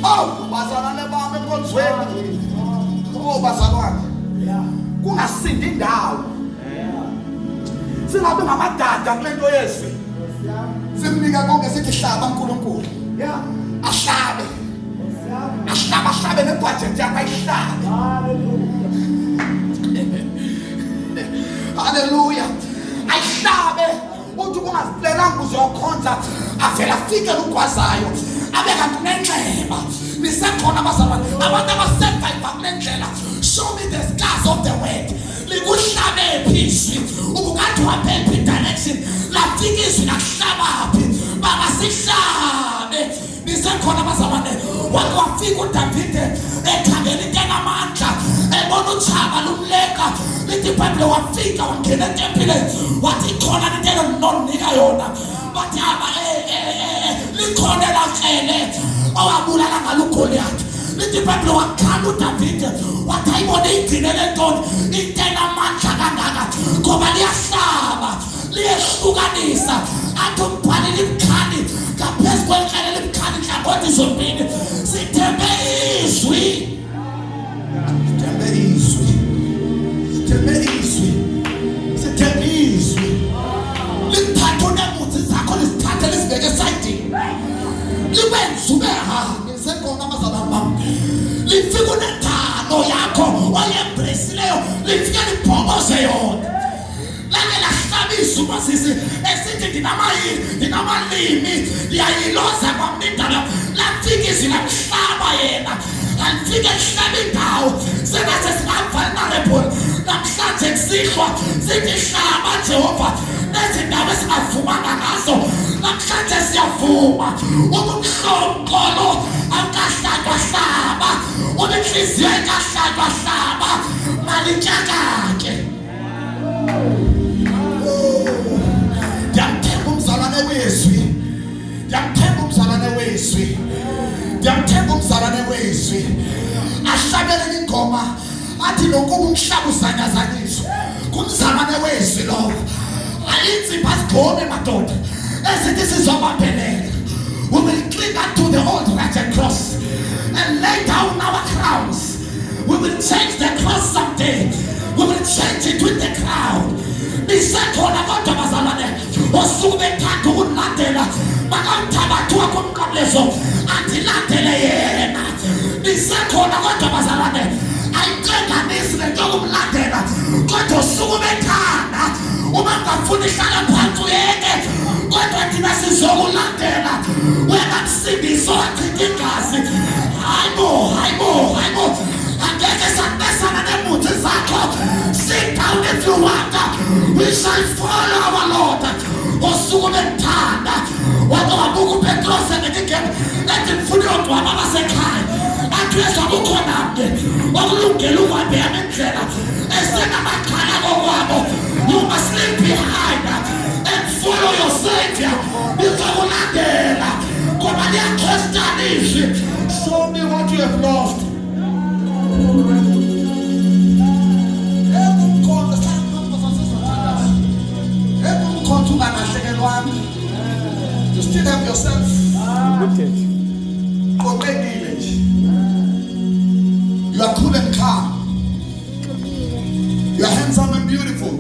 Oh, bazalwane bami enkonzweni. Oh, bazalwane. Kungasindi indawo. Singabe ngamadada kulento yezwi. Simnika konke sithi hlaba uNkulunkulu. Ahlabe. Ahlabe nebudget yakhe ayihlabe. Hallelujah. Ayihlabe. Uthi kungaziplenanga uzokhonza avela afike ugwazayo. Abeka kunenxeba. Nisekhona abazalwane. Abantu abasebenza kulendlela. Show me the scars of the word. Likuhlabe phisi. Ubukade waphepha direction. Lafika izwi lahlaba phi. Bangasihlabe. Nisekhona abazalwane. Wake wafika uDavide ekhangela into enamandla. Ebona uthaba lumleka. Lithi iBhayibheli wafika wangena etempileni. Wathi khona into enonika yona. Bathi likhona lakhele owabulala ngalo uGoliath. Lithi iBhayibheli wakhala uDavide wathi ayibone igcinele ntoni into enamandla kangaka ngoba liyahlaba liyehlukanisa athi umbhali limkhani ngaphezu kwenhlelo limkhani nhlangothi zombili sithembe izwi lithathe unemuthi zakho lisithathe lisibeke esayidini libenze ubeha ngisekhona abazalwane bami lifika unentando yakho oyembresileyo lifike libhokoze yona lake lahlabisa umasisi esithi ndinamalimi liyayiloza kwamnindalo lafika izwi lamhlaba yena alifike lihlaba indawo senase singavalnerable namhlanje kusihlwa sithi hlaba Jehova nezindawo esingavumanga ngazo namhlanje siyavuma ubumhlopolo akahlatshwa hlaba ubinhliziyo ekahlatshwa hlaba malitshakake. Ndiyamthemba umzalwane wezwi ahlabele ingoma athi nokuba umhlaba uzanyazanyiswa kumzalwane wezwi lowo ayinzipha sigome madoda esithi sizobambelela. We will cling unto the old rugged cross and lay down our crowns. We will change the cross someday. We will change it with the crown. Nisekhona kodwa bazalwane osuku bethanda ukulandela bakamthabathiwa komqablezo andilandele yena. Nisekhona kodwa bazalwane ayixenganisi lento yokumlandela kodwa osuku bethanda uma ngafuna ihlala phansi uyeke kodwa thina sizokulandela wena kusindiso achitha igazi. Hayibo angeke sanesana nemuthi zakho. Sit down if you want. We shall follow our Lord. Osuku bethanda wake wabuka uPetros ngegebe ethi mfuni yodwa abasekhaya athi yeswa kukhona mnye okulungela ukuhambela endlela esenamakhala kokwabo. You must leave behind and follow your Savior. Nizokulandela ngoba liyakhostana izwi. Show me what you have lost. You still have yourself. You are cool and calm. You are handsome and beautiful.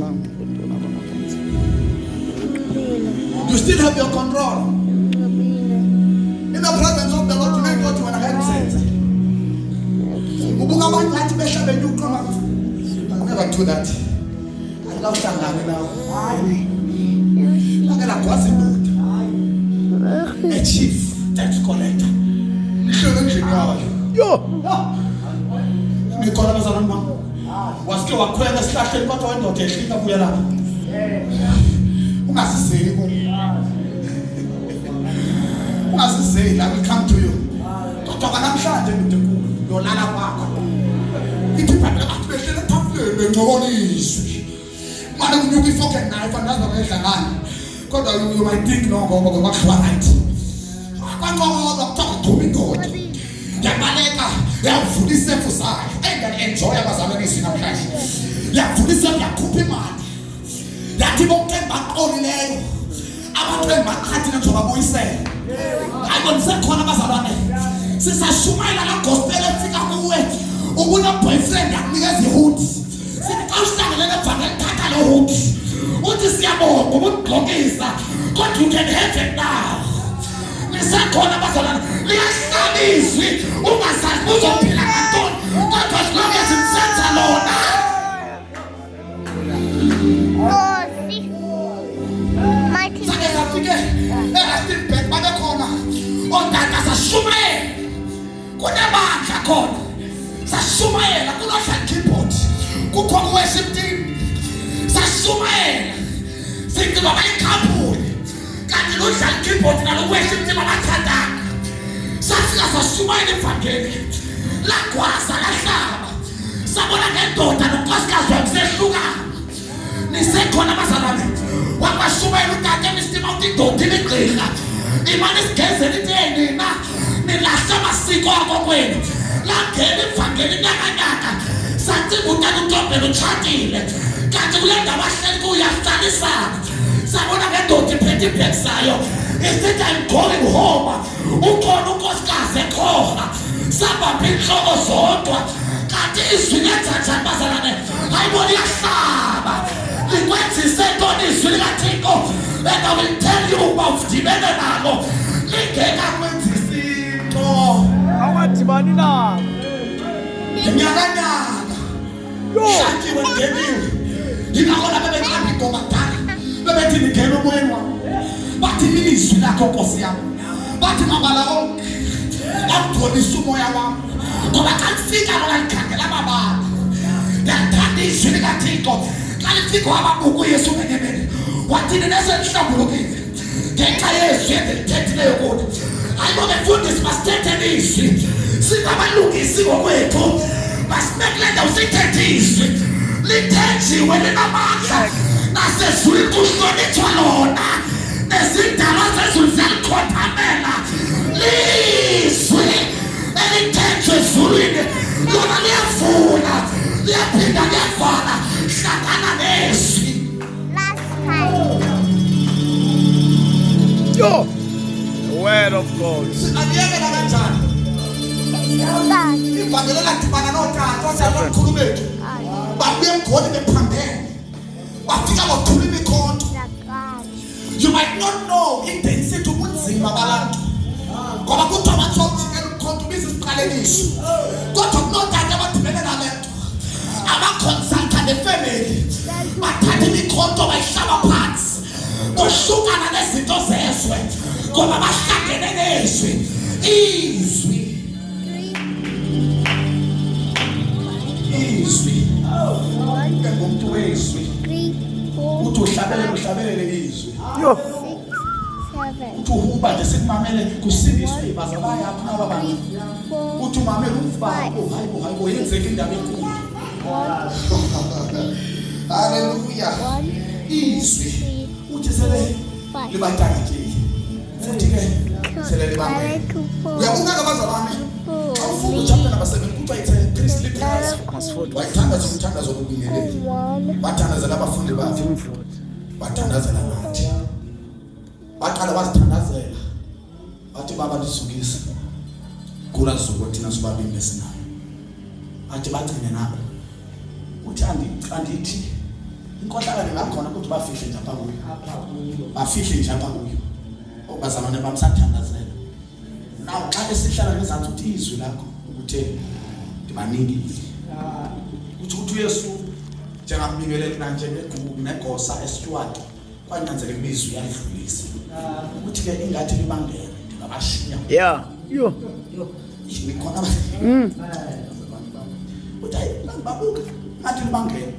You still have your control. In the presence of the Lord, you may go to an headset. I'll never do that. I love Shangani now. A chief tax collector. Nicola Mazaramba was to acquire the started but on your technique of Yala. Must say, I will come to you. But I'm shouting to your Lana Park. It is a tough Madam, you be fucking knife and another man. God, you might think no go what's right. I'm not talking to me, God. Yamaleka, ya mfundise fusayo. And enjoy abazalwane in a place. Ya mfundise yakupe mali. Yathi bonke bakholileyo. Abantu embakhathi njengoba boyise. Ayibonisekhona abazalwane. Sisashumayela la gospel efika kuwe. Ubuna boyfriend akunikeza ihood. Sithi xa uhlangene nevangeli thatha lo hood. Uthi siyabonga ubugqokisa. Kodwa you can have it now. Nisekhona abazalwane. Liyahlaliswi ungasazi uzophila ngantoni. Kodwa as long as imsenza lona. Sake babekhona ontanga sashumayela kunamandla khona sashumayela kulodla keyboard kukho worship team sashumayela sithi baba ikhapule kanti lodla keyboard nalo worship team abathandana safika sashumayela evangeli lagwasa lahlaba sabona ngendoda nonkosikazi wakusehluka nisekhona abazalwane wakwashumayela utata emistima utindoda iligqirha imane sigezela inteni na nilahla amasiko akho kwenu langena evangeli nyakanyaka sacinga utata uNtombela utshatile kanti kule ndawo ahleli kuyahlalisana sabona ngendoda iphethe ibhegi sayo isithi I'm going home ukhona unkosikazi ekhoha sabamba inhloko zodwa kanti izwi lethatha bazalwane ayibona iyahlaba likwenzise ntoni izwi likaThixo and I will tell you about udibene nalo lingeka kwenzisa into awadibani nalo nyakanyaka shakiwe ngeniwe yinakona bebeqamba ingoma kudala bebethi ningena umoyeni wami bathi ilizwi lakho Nkosi yami bathi mabala onke akutholisa umoya wami ngoba xa lifika lona likhangela amabala ndiyathanda izwi likaThixo xa lifika wababuka uYesu ngenyemeni wathini neselihlambulukile ngenxa yezwi elithethileyo kuthi ayibonke mfundisi masithethe izwi singabalungisi ngokwethu masibekele ndawo sithethe izwi lithethiwe linamandla nasezulwini kuhlonitshwa lona nezindaba zezulu ziyalikhothamela lizwi elithethwe ezulwini lona liyavula liyaphinda liyavala hlangana nezwi Yo, the word of God. Abiyekela kanjani ivangeli ladibana notata omkhulu bethu babuye emgodi bephambene bafika bothula imikhonto. You might not know intensity ubunzima babantu ngoba kuthiwa bathiwa ujikela umkhonto ubiza isiqalekiso kodwa kunotata abadibene nalento abaconsulta nefamily bathatha imikhonto bayihlaba phansi bohlukana nezinto zezwe ngoba bahlangene nezwi izwi ngumuntu wezwi uthi uhlabelele izwi Yo, uthi uhuba nje sikumamele kusindiswe ibazalaya apha naba bantu uthi umamele umfako hayibo yenzeke indaba enkulu. Haleluya. Izwi uthi sele libatangatile futhi ke sele libambe uyabuka abazalwane xa ufuna ujampe nabasebenzi kuthiwa it's a priestly task bayithandaza umthandazo wokubingelela bathandazela abafundi bathi bathandazela nathi baqala bazithandazela bathi baba lisukise kula zuko thina sobabili besinayo athi bagcine nabo uthi andithi inkohlakalo ngakhona ukuthi bafihle nje apha kuyo bafihle nje apha kuyo obazalwane bamsathandazela nawo xa esihlala ngezantsi uthi izwi lakho ukutheni ndibaningile uthi uYesu njengambingeleli kanje ngegugu negosa eStuart kwanyanzeleka ibizwi yadlulisa uthi ke ingathi libangele ndingabashiya yeah, yo, nikhona uthi babuka athi libangele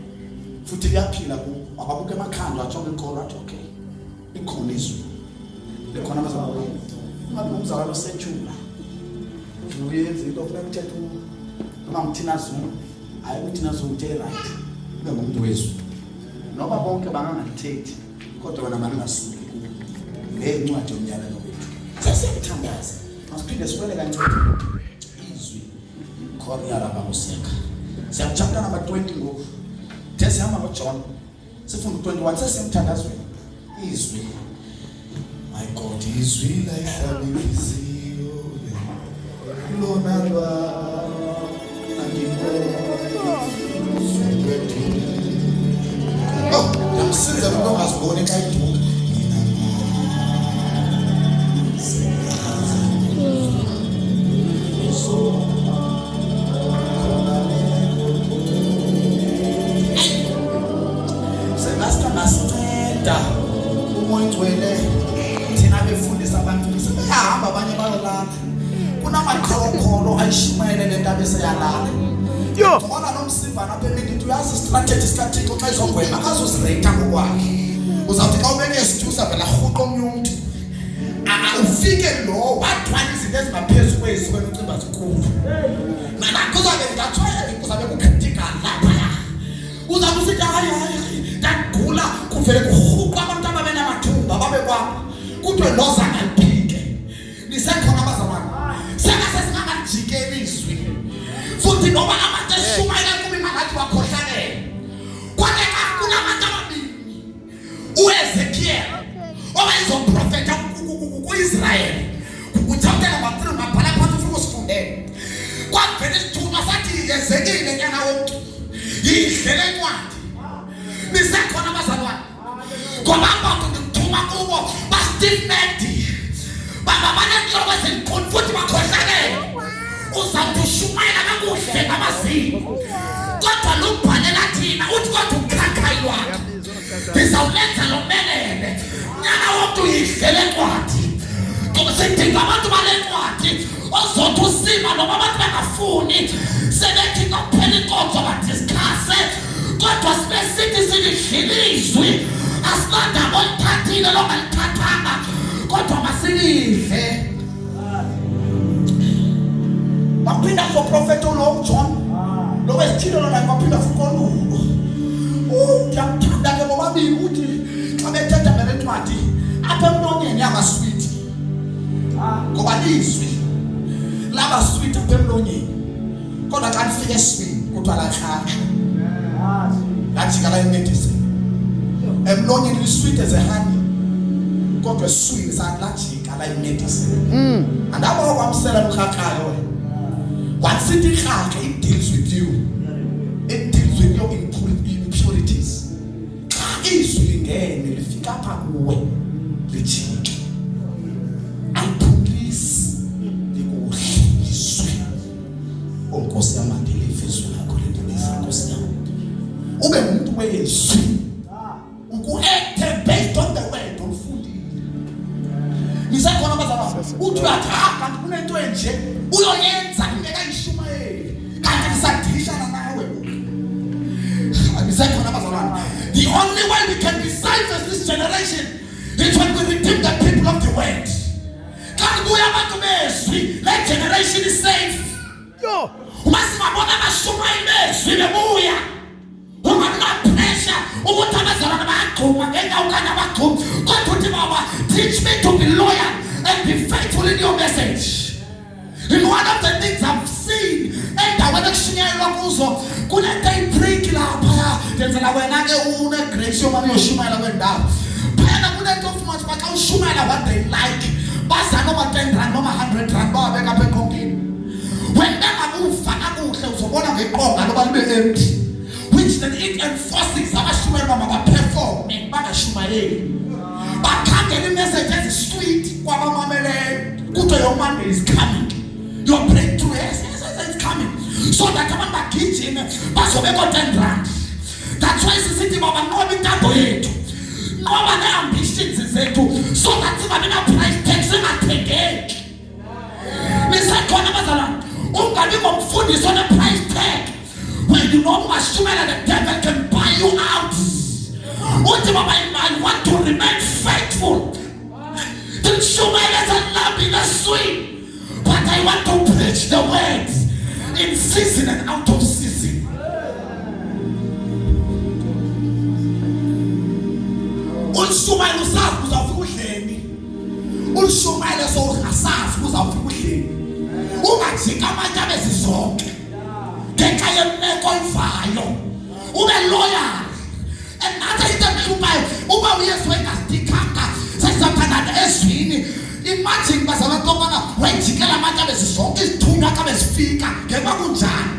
futhi liyaphila ku ababuke emakhanda ajonge inkolo athi okay ikhona izwi lekhona abazalwane ngabe umzalwane osethula uyenze into ofuna ukuthetha noma ngithina Zuma hayi uthina Zuma uthe right ube ngumuntu wezwi noba bonke bangangalithethi kodwa wena malungasuki ngencwadi yomyalelo wethu sesiyathandaza masiphinde sikwele kancane izwi khona lapha kuseka siyachapter number 20 ngoku sihamba ngoJohn sifunda 21 sesimthandazweni izwi My God is real like Shabizio. Lona oh, I'm saying that no has born a guy. Umuntu wele thina befundisa abantu sebehamba abanye bayolala kunamaqholo ayishumayele lento beseyalala Yo, ngoba nomsiva lapha emini uyazi strategy skathixo xa izogwema akazozirate ngokwakhe uzawuthi xa ubeke isithusa vela rhuqa omnye umuntu ufike lo wathwala izinto ezingaphezulu kwezi wena ucimba zikhulu mana kuzabe ngathwala kuzabe kucritical lapha uzabe usithi hayi ndagula kuvele kuhuqa abantu ababena amathumba babe kwapha kuthiwe loza ngaliphike nisekhona abazalwane sengasesingangajikeli izwi futhi noba abantu eshumayela kuba imalathi wakhohlanele kwaye kunabantu ababili uEzekiel owayezoprofeta ku-Israyeli kuthawutela ma-3 mabhala phansi ufuna usifundele kwavele isithunywa sathi yezekile nyana wonke yidlele encwadi nisekhona abazalwane ngoba abantu ngikuthuma kubo ba-stiff-necked banenhloko ezinkulu futhi bakhohlanele uzawuthi ushumayela kakuhle ngamazinyo kodwa lubhalela thina uthi kodwa ukhakhayilwa ndizawulenza lo melele nyana wonke uyidlele encwadi ngoba sidinga abantu bale ncwadi ozothi usima noma abantu bengafuni sebethi kakuphela inkonzo badiskhase kodwa sibesithi silidlile izwi asinandaba olithathile longalithathanga kodwa masilidle baphinda for prophet ulo John lo wesithilo lona baphinda for kolungu ngiyakuthanda ke bobabili ukuthi xa bethetha ngalencwadi apha emlonyeni yamasweet ngoba izwi laba sweet apha emlonyeni kodwa xa lifike eswini kuthiwa lahlahla lajika la imedicine emlonyeni lisweet as a honey kodwa eswini lajika la imedicine andaba okwamsela ukhakhayo wena what city khakhe it deals with you, it deals with your impurities. Izwi lingene lifika apha kuwe lijike ayipholisi likuhlizwe onkosi yamandile ifizwe lakho lendibeza nkosi yami ube umuntu wezwi uku-acte based on the word olufundile nisekhona abazalwane uthi uyathaka kanti kunento enje uyoyenza ingekayishumayeli kanti ngisadishana nawe nisekhona abazalwane. The only way we can decipher this generation is when we redeem the people of the word. Kanti kuya abantu bezwi let generation is safe. yo, Masingabona abashumayeli bezwi bebuya ungamna pressure ukuthi abazalwane bayagquma ngendawo kanye abagquma kodwa uthi baba teach me to be loyal and be faithful in your message. In one of the things I've seen endaweni ekushunyayelwa kuzo kunento intrigue lapha ndenzela wena ke une grace yomani yoshumayela kwendawo phela kunento of much baka ushumayela what they like baza noma 10 rand noma 100 rand bawabeka apha enkongeni wena akufa kakuhle uzobona ngeqonga loba libe empty which then it enforces abashumayeli bama-perform bangashumayeli bakhangela imessage ezisweet kwabamameleyo kuthiwe your Monday is coming, your breakthrough is coming, so that abantu bagijime bazobekwa 10 rand. That's why sisithi baba ngoba intambo yethu ngoba ne-ambitions zethu so that singabi na-price tag singathengeki. Nisekhona abazalwane ungabi ngomfundisi one-price tag when you know ungashumayela the devil can buy you out. Uthi baba I want to remain faithful. Shumayela lambi naswi, but I want to preach the word in season and out of season. Ulishumayela usazi uzawufika udleni. Ulishumayela sowungasazi uzawufika udleni. Ungajika amanye abezizonke ngenxa yemeko oyivayo. Ube loyal. And nathi into engilumayo uma uyesu engasidikanga sesizathandana bathanda ezwini. Imagine bazama ntobana wayijikela amanye abezizonke izithunywa xa bezifika ngeba kunjani.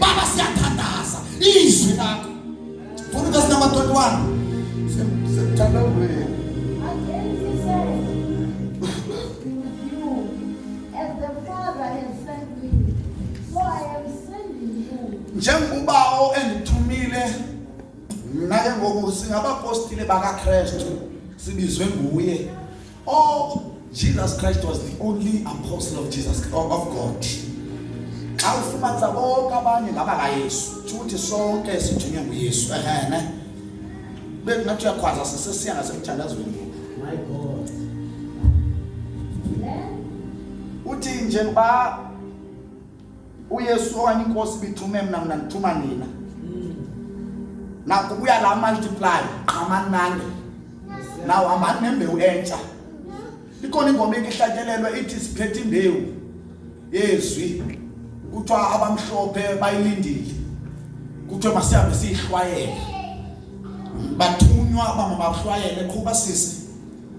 Baba siyathandaza izwi lakho. For verse number 21. Semthanda wena. Again he said, you, as the Father has sent me, so I am sending you. Njengoba endithumile mina ke ngoku singabapostile bakaKristu sibizwe nguye. Jesus Christ was the only apostle of of God. Xa ufumanisa bonke abanye ngaba kaYesu, futhi sonke sithunywe nguYesu. Ne bekungathi uyakhwaza sesesiya ngasemthandazweni. My God. Then Uthi njengoba uYesu okanye inkosi bithume mina ngithuma nina. Naku kuya la multiply amanani. Now amani nembewu entsha. Ikhona ingoma ekihlatshelelwe ithi siphethe imbewu yezwi. Kuthiwa abamhlophe bayilindile. Kuthiwa masihambe siyihlwayele. Bathunywa bamahlwayele qhuba sisi.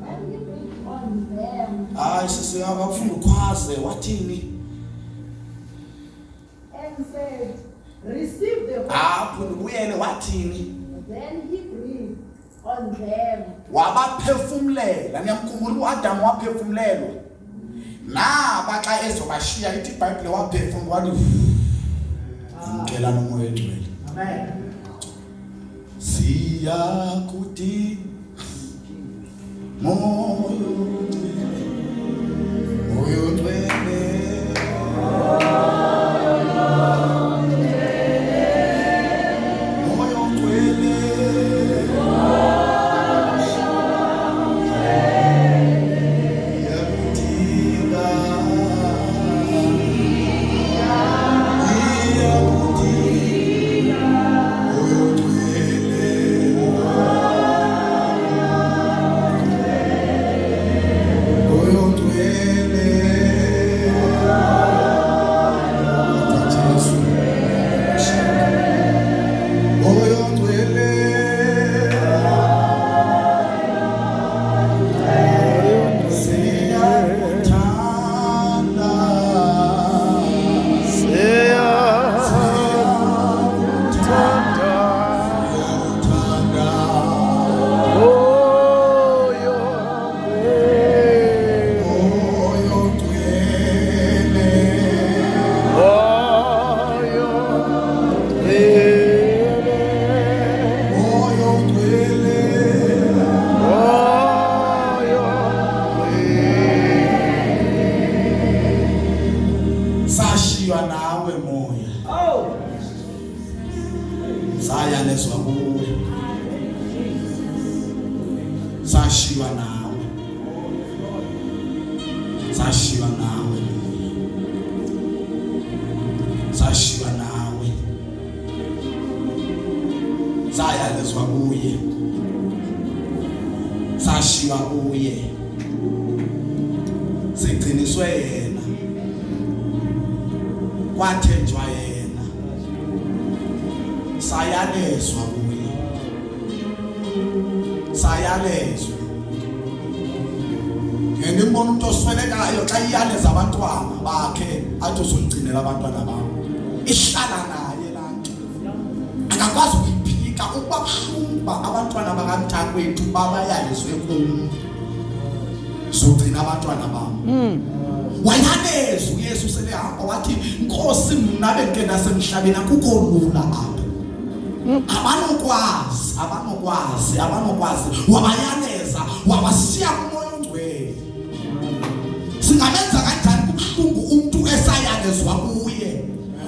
when he breathed on them Hayi sisi akafunda ukhwaze wathini? and said, receive the Holy Apho ubuyele wathini? Then he breathed on them. Wabaphefumlela. Niyamkhumbula uAdam waphefumlelwa. Baxa ezobashiya ithi iBhayibhile waphefumula wathi ngicela nomoya engcwele. Amen. Siyakuthi moyo ngcwele Sashiywa nawe. Sashiywa nawe. Sashiywa nawe. Sayalezwa kuye. Sashiywa kuye. Sigciniswe yena. Kwathenjwa yena. Sayalezwa kuye. Sayalezwa. Ngembona umuntu oswelekayo xa iyaleza abantwana bakhe athi uzogcinela abantwana babo. Ihlala naye lanto. Akakwazi ukuyiphika ukuba buhlungu abantwana bakamntakwethu babayalizwe kuyo. Zogcina abantwana babo. Wayalezwa uYesu selehamba wathi Nkosi mina bengike nasemhlabeni akukho lula apha. Abanokwazi wabayaleza wabasiya kumoya ongcwele. Singamenza kanjani kubuhlungu umuntu esayalezwa kuye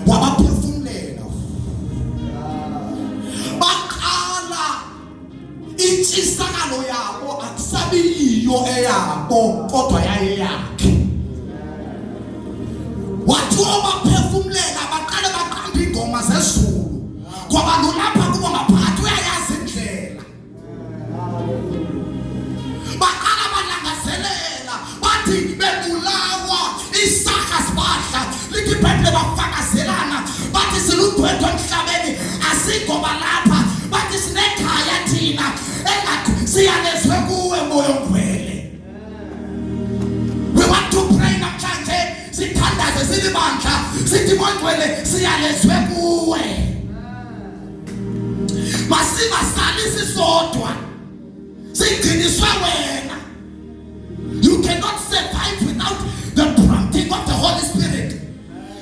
wabaphefumulela. Baqala intshisakalo yabo akusabi yiyo eyabo kodwa yayeyakhe. Wathi wabaphefumulela baqala baqamba ingoma zezulu. Ngoba lapha kuba maphathi uyayazi indlela. Baqala balangazelela bathi bebulawa isakha sibadla lithi iBhayibhile bafakazelana bathi siludwendwe emhlabeni asigoba lapha bathi sinekhaya thina engathi siyalezwe kuwe moya ongcwele. sithandaze silibandla sithi moyigcwele siyalezwe kuwe. Masingasali sisodwa sigciniswe wena. You cannot survive without the prompting of the Holy Spirit.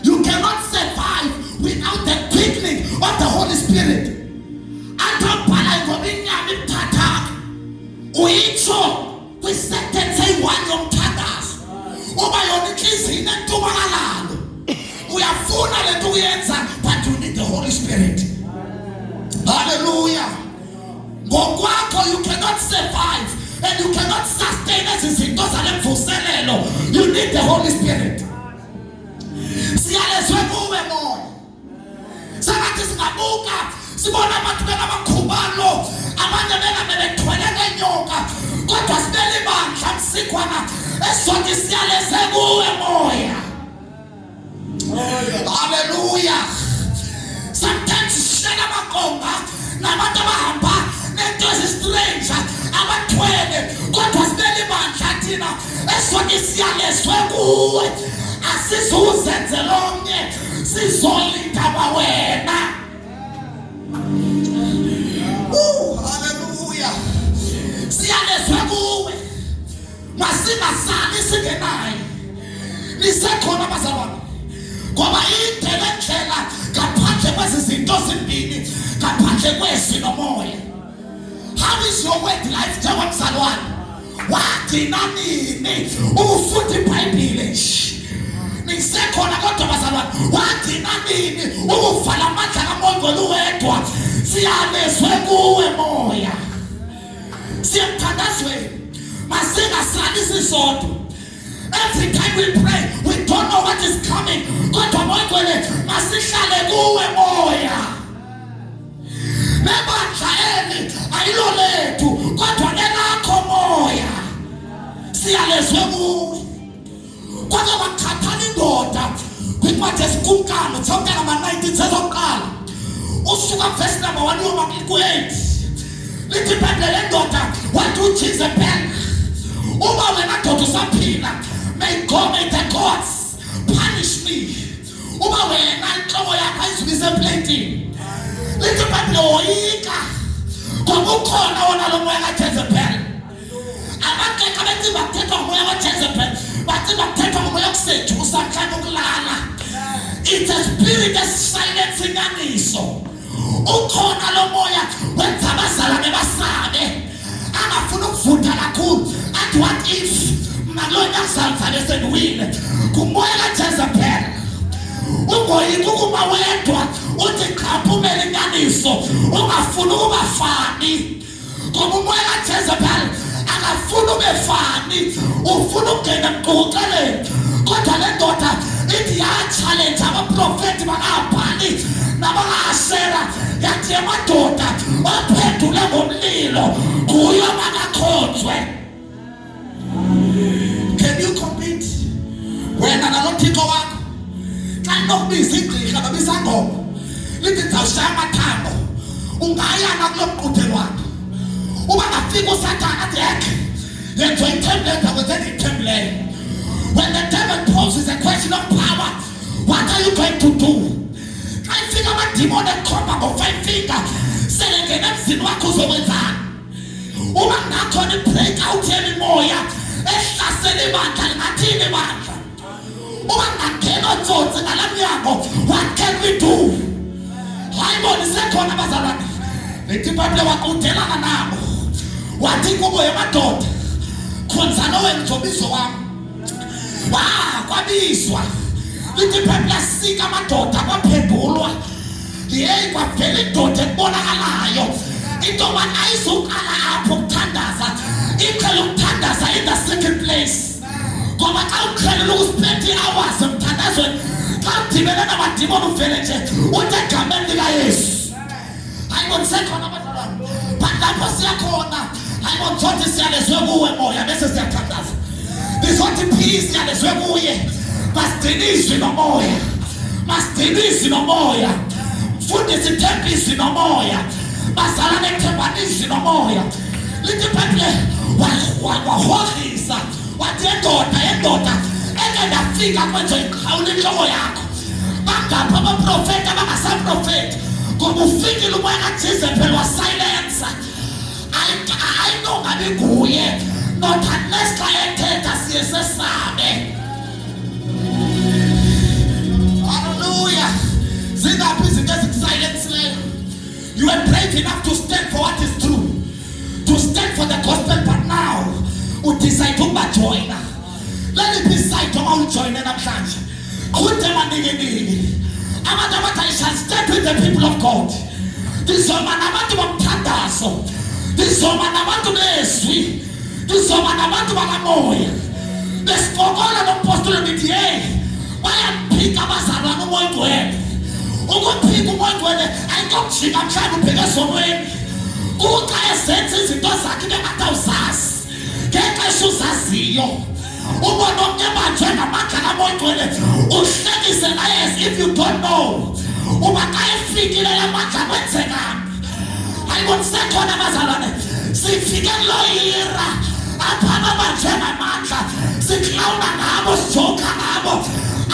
You cannot survive without the quickening of the Holy Spirit. Atobhala ngobinyama imthatha uyitsho kwi-sentence eyi-1 yomthandazo. Uba yona inhliziyo inentumakalalo uyafuna lento uyenza, but you need the Holy Spirit. Hallelujah. Ngokwakho you cannot survive and you cannot sustain izinto zale mvuselelo. You need the Holy Spirit. Siyalezwe kuwe moya. Sabathi singabuka sibona abantu benamakhubalo, abanye bebethwele ngenyoka, kodwa sibele ibandla msikwana esothi siyalezwe kuwe moya. Hallelujah. Sometimes shela makonga nabantu abahamba nento ezistrange abathwele, kodwa sibele ibandla thina esothi siyalezwe kuwe. Asizuzenze lonke sizolinda wena. Hallelujah. Siyalezwe kuwe. Masingasali singenayo. Nisekhona bazalwane. Ngoba indlela endlela ngaphandle kwezinto ezimbili, ngaphandle kwezwi nomoya. How is your word life njengomzalwane? Wagcina nini ufunda iBhayibheli? Nisekhona kodwa bazalwane, wagcina nini ukuvala amandla kaMongcwele wedwa? Siyalezwe kuwe moya. Siyamthandazweni. Masingasali sisodwa. Every time we pray, we don't know what is coming. Kodwa Mongcwele masihlale kuwe moya. Nebandla eli ayilo lethu, kodwa nelakho moya. Siyalezwe kuwe. Kodwa bakhathana indoda kwincwadi yesikumkani chapter number 19 sezokuqala usuka verse number 1 yoma ku-8 lithi iBhayibheli lendoda wathi uJezebeli, uba wena ndoda usaphila, may the gods punish me. Uba wena inhloko yakho ayizubise eplantini. Lithi iBhayibheli woyika ngoba ukhona wona lo moya kaJezebeli. Abakeka bethi bathethwa ngomoya kaJezebeli, bathi bathethwa ngomoya okusejusa mhlawumbe ukulala. It's a spirit esisilence inyaniso. Ukhona lo moya wenza abazalwane basabe, angafuna ukuvutha kakhulu. Athi what if malona kuzalifane sendiwile kumoya kaJezebeli. Ungoyika ukuba wedwa uthi cha phumela inyaniso, ungafuna ukuba fani. Ngoba umoya kaJezebeli akafuna ubefani, ufuna ukungena emqukuqeleni. Kodwa le ndoda ithi ya-challenge abaprofethi bakaBhali nabakaAshera, yathi amadoda aphendule ngomlilo kuyo abakakhonzwe. Can you compete? Wena naloThixo wakho xa nokubiza igqirha nobisa ngoma lithi ndizawushaya amathambo, ungaya nakulo mquthelwano. Uba ngafika uSathane athi yekhe yenziwe ithembele ngakwenza ithembele. When the devil poses a question of power, what are you going to do? Xa ifika amadimoni ekhomba ngo-5 finger selengena emzini wakho uzokwenzani? Uba kungakhona i-breakout yemimoya ehlasela ibandla, lingathini ibandla? Uba kungangena otsotsi ngala mnyango, what can we do? Hayi bona isekhona abazalwane. Lithi iBhayibheli waqudelana nabo wathi kubo yemadoda, khonzana wena njobiso wami. Kwabizwa. Lithi iBhayibheli asika amadoda kwaphendulwa. Yeyi kwavela indoda ekubonakalayo. Into manje ayizuqala apho ukuthandaza. Iqhela ukuthandaza in the second place. Ngoba xa uqhelela ukuspend i-hours emthandazweni, xa udibene namadimoni uvele nje uthi egameni likaYesu. Ayibona sekhona abazalwane. But lapho siyakhona, ayibona sothi siyalezwe kuwe moya bese siyathandaza. Ndizothi peace siyalezwe kuye. Masigcinizwe nomoya. Masigcinizwe nomoya. Mfundisi ithembisi nomoya. Bazalwane ethembanisi nomoya. Lithi iBhayibheli wahorisa wathi endoda ndake ndafika kwenzo iqhawula inhloko yakho bangapha abaprofeti abangasaprofeti ngoba ufikile umoya kaJezebel wasilensa. I know ngabe kuye not unless xa ethetha siye sesabe. Hallelujah. Zingaphi izinto ezikusilensileyo? You were brave enough to stand for what is true, to stand for the gospel, but now you decide to join. Let it be sight of all join namhlanje. I shall stand with the people of God. This woman abantu bomthandazo. This woman abantu beswi. This woman abantu bakamoya. Besikokola nompostoli nithi hey, bayaphika abazalwane umoya ngcwele. Ukuphika umoya ngcwele ayikujika mhlawumbe ubheke esonweni. Uxa esenza izinto zakhe bengatawuzazi. Ngexesha uzaziyo. Ubona omnye manje ngamandla kamoya ngcwele uhlekise naye as if you don't know. Uba xa efikile lamandla kwenzekani. Ayibonisekhona abazalwane sifike kuloyira apha manje ngamandla siklawuna nabo sijoka nabo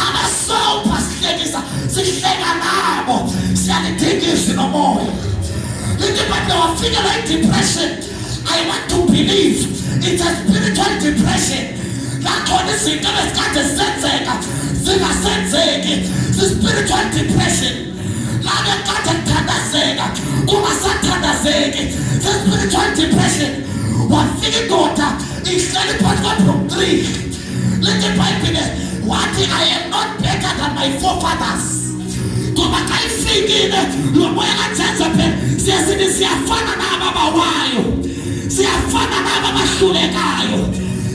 amasopa sihlekisa sihleka nabo siyalidingisa nomoya. Lithi bantu wafikela depression. I want to believe it's a spiritual depression. Lakhona izinto esikade zenzeka zingasenzeki. Spiritual depression. Lana kade kuthandazeka kungasathandazeki. Spiritual depression. Wafika indoda ihleli phansi kwaBrook 3. Lithi iBhayibhile wathi I am not better than my forefathers. Ngoba xa ifikile lo moya kaJezebel siyasithi siyafana nabo abawayo, siyafana nabo abahlulekayo,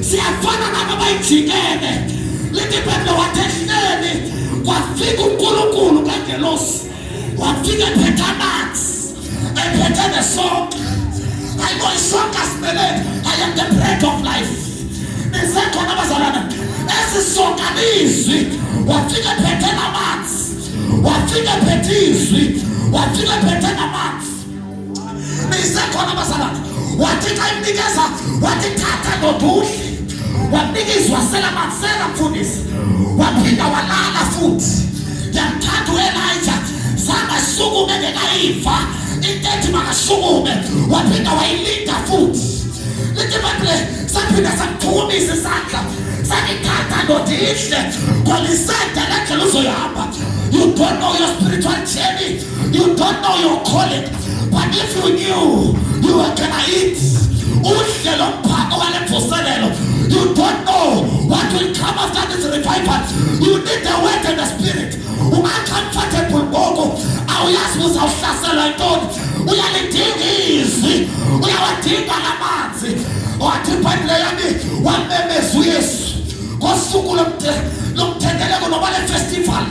siyafana nabo abayijikene. Lithi iBhayibhile wathi ehleli kwafika uNkulunkulu kaNgelosi wafika ephethe amanzi ephethe nesonka. Ayiko isonka simelele. I am the bread of life. Nisekhona abazalwana esisonka lizwi wafika ephethe namanzi, wafika ephethe izwi, wafika ephethe namanzi. Nisekhona abazalwana wathi xa imnikeza wathi thatha nodudli wamnikizwa selamanzela mfundisi waphinda walala futhi. Yamthatha uElijah zangasukume ngekayiva into ethi makasukume waphinda wayilinda futhi. Lithi iBhayibhile saphinda samthumisa isandla sakithatha nodihle kwalisenda lendlela uzoyihamba. You don't know your spiritual journey, you don't know your calling, but if you knew you were gonna eat udle lo mphako wale mvuselelo, you don't know what will come after this revival. You need the word and the spirit. Uncomfortable ngoku awuyazi uzawuhlaselwa yintoni. Uyalidinga izwi, uyawadinga amanzi. Wathi iBhayibhile yami wamemeza uYesu ngosuku lomthendeleko noma le festival.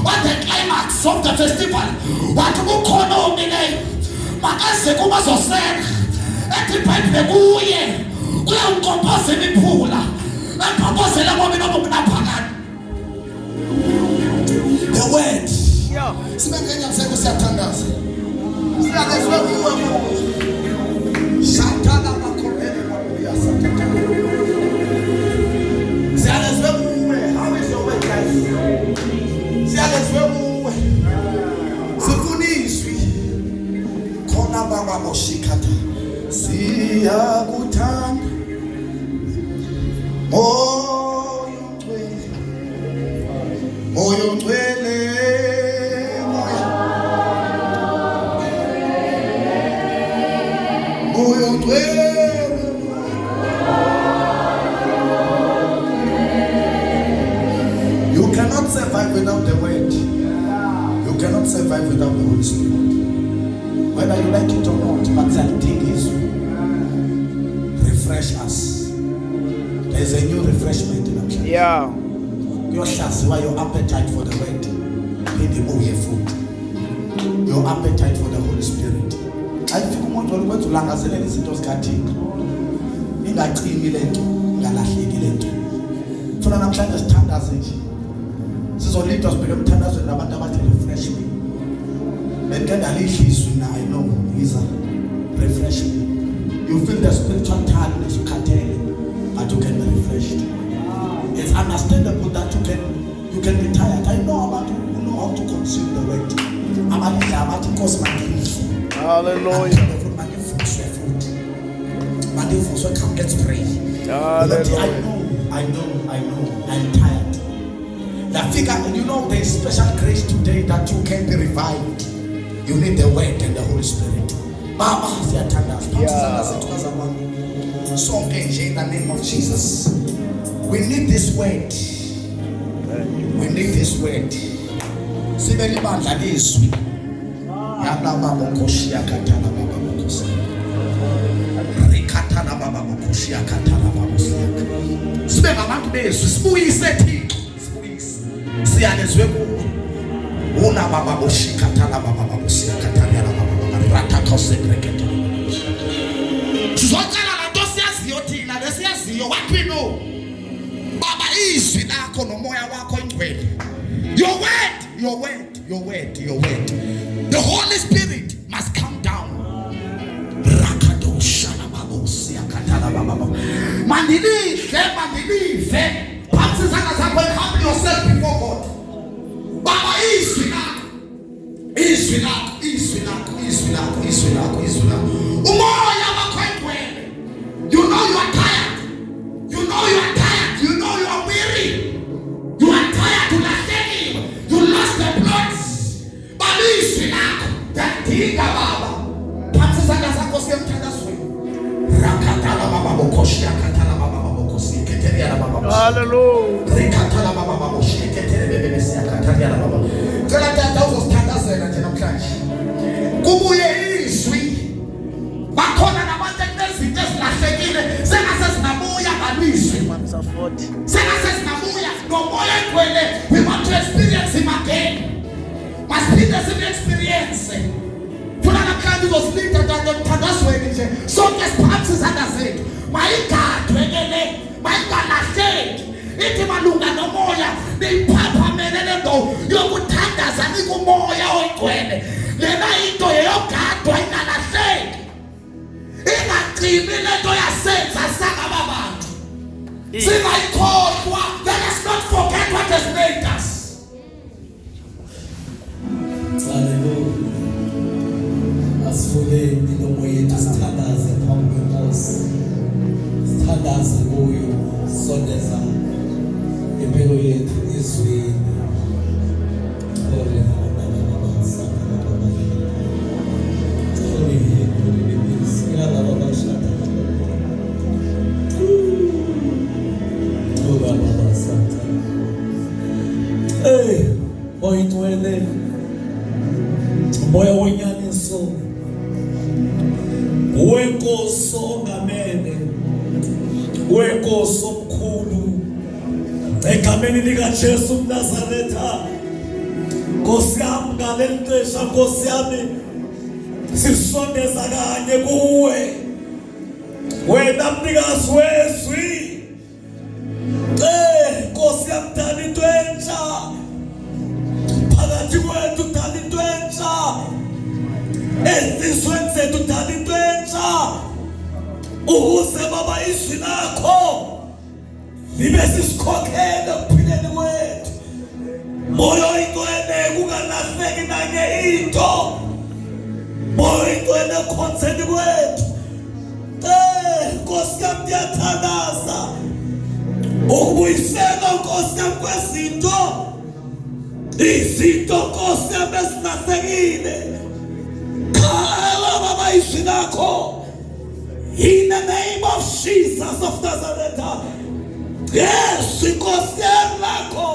On the climax of the festival wathi kukhona omileyo makaze kubazosena. Ethi iBhayibhile kuye kuyawukompoza imiphula empopozela ngoba noba kunaphakade. The word. Sibengenya mseko siyathandaza. Siyalezwe kuwe Mungu. Shatana makoreni kwabuya sakata. Siyalezwe kuwe. How is your word guys? Siyalezwe kuwe. Sifuniswi. Khona baba moshikata. Siyakuthanda. Moyo ngcwele moyo ngcwele. You cannot survive without the word. You cannot survive without the Holy Spirit. Whether you like it or not, but that thing is refresh us. There's a new refreshment in the church. Yeah. Your appetite for the word. Your appetite for the Holy Spirit. I think umuntu olukwenza ulangazelela izinto zikaThixo. Ingacimi lento, ingalahleki lento. Funa namhlanje sithandaze nje. Sizolidwa sibheke umthandazo nabantu abathi refresh me. Bengenda lihliswe na I know is a refresh me. You feel the spiritual tiredness, you can't tell it, but you can be refreshed. It's understandable that you can be tired. I know about who know how to consume the word. Hallelujah. Come, let's pray. Hallelujah. I know. I'm tired. The figure, you know, there's special grace today that you can be revived. You need the word and the Holy Spirit. Mama, in the name of Jesus. We need this word. We need this word. Sibeli bandla lizwi. Yana baba koshia katana baba koshia. Rikatana baba koshia katana baba koshia. Sibe abantu bezwi sibuyise Thixo. Sibuyise. Siyalezwe ku. Una baba koshika katana baba koshia katana baba rata kosekreketa. Sizokala la dosi yaziyo thina lesiyaziyo what we know. Baba izwi lakho nomoya wakho ingcwele. Your word. The Holy Spirit must come down. Manilive. Humble yourself before God. Baba izwi lakho. Umoya wakho ingcwele. You know you are tired. You know you are weary. You are tired to last. You lost the plot. Balisi nako. Tatika baba. Pati zanga zako siyemtanda swe. Rakatala baba bokoshi akatala baba bokoshi keteria la baba. Hallelujah. Rekatala baba bokoshi keteria bebe si akataria la baba. Kala tata uzo standa zena tena mkaji. Kubuye izwi. Bakona na manteknesi just la shekile. Sena sasa na moya balisi. Sena sasa na moya. No moya kwele. We want to experience him again. Must be the same experience. Fulana kandi was later than the Tadasway. So guess perhaps is understood. My God, my God, I said, iti malunga no moya, ni papa menendo, yokutanda zaniku moya oikwele. Lena ito yokato ina na said. Ina krimile to ya said, sasaka babantu. See my God, let us not forget what has made us. Hallelujah. Asifule imilomo yethu sithandaze phambi kwenkosi. Sithandaze kuyo, sondeza impilo yethu ezweni. Hey, oyitwele moya wonyaniso wenkoso ngamene wenkoso mkhulu egameni lika Jesu mNazaretha Nkosi yami ngaleli xesha Nkosi yami sisondeza kanye kuwe wena mnikazi wezwi Nkosi yami dala into entsha phakathi kwethu dala into entsha ezizweni zethu dala into entsha ukuze baba izwi lakho libe sisikhokhele kuphileni kwethu moyo oyingcwele kungalahleki nanye into moyo oyingcwele consent kwethu Nkosi yami ngiyathandaza ukubuyisela Nkosi yami kwezinto izinto Nkosi yami ezinahlekile khala baba izwi lakho in the name of Jesus of Nazareth. Yes, Nkosi yami lakho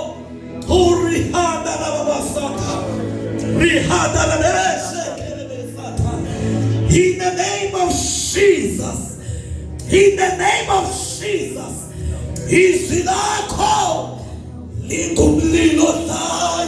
urihanda la baba sata rihanda la besha in the name of Jesus, in the name of Jesus, izwi lakho lingumlilo layo.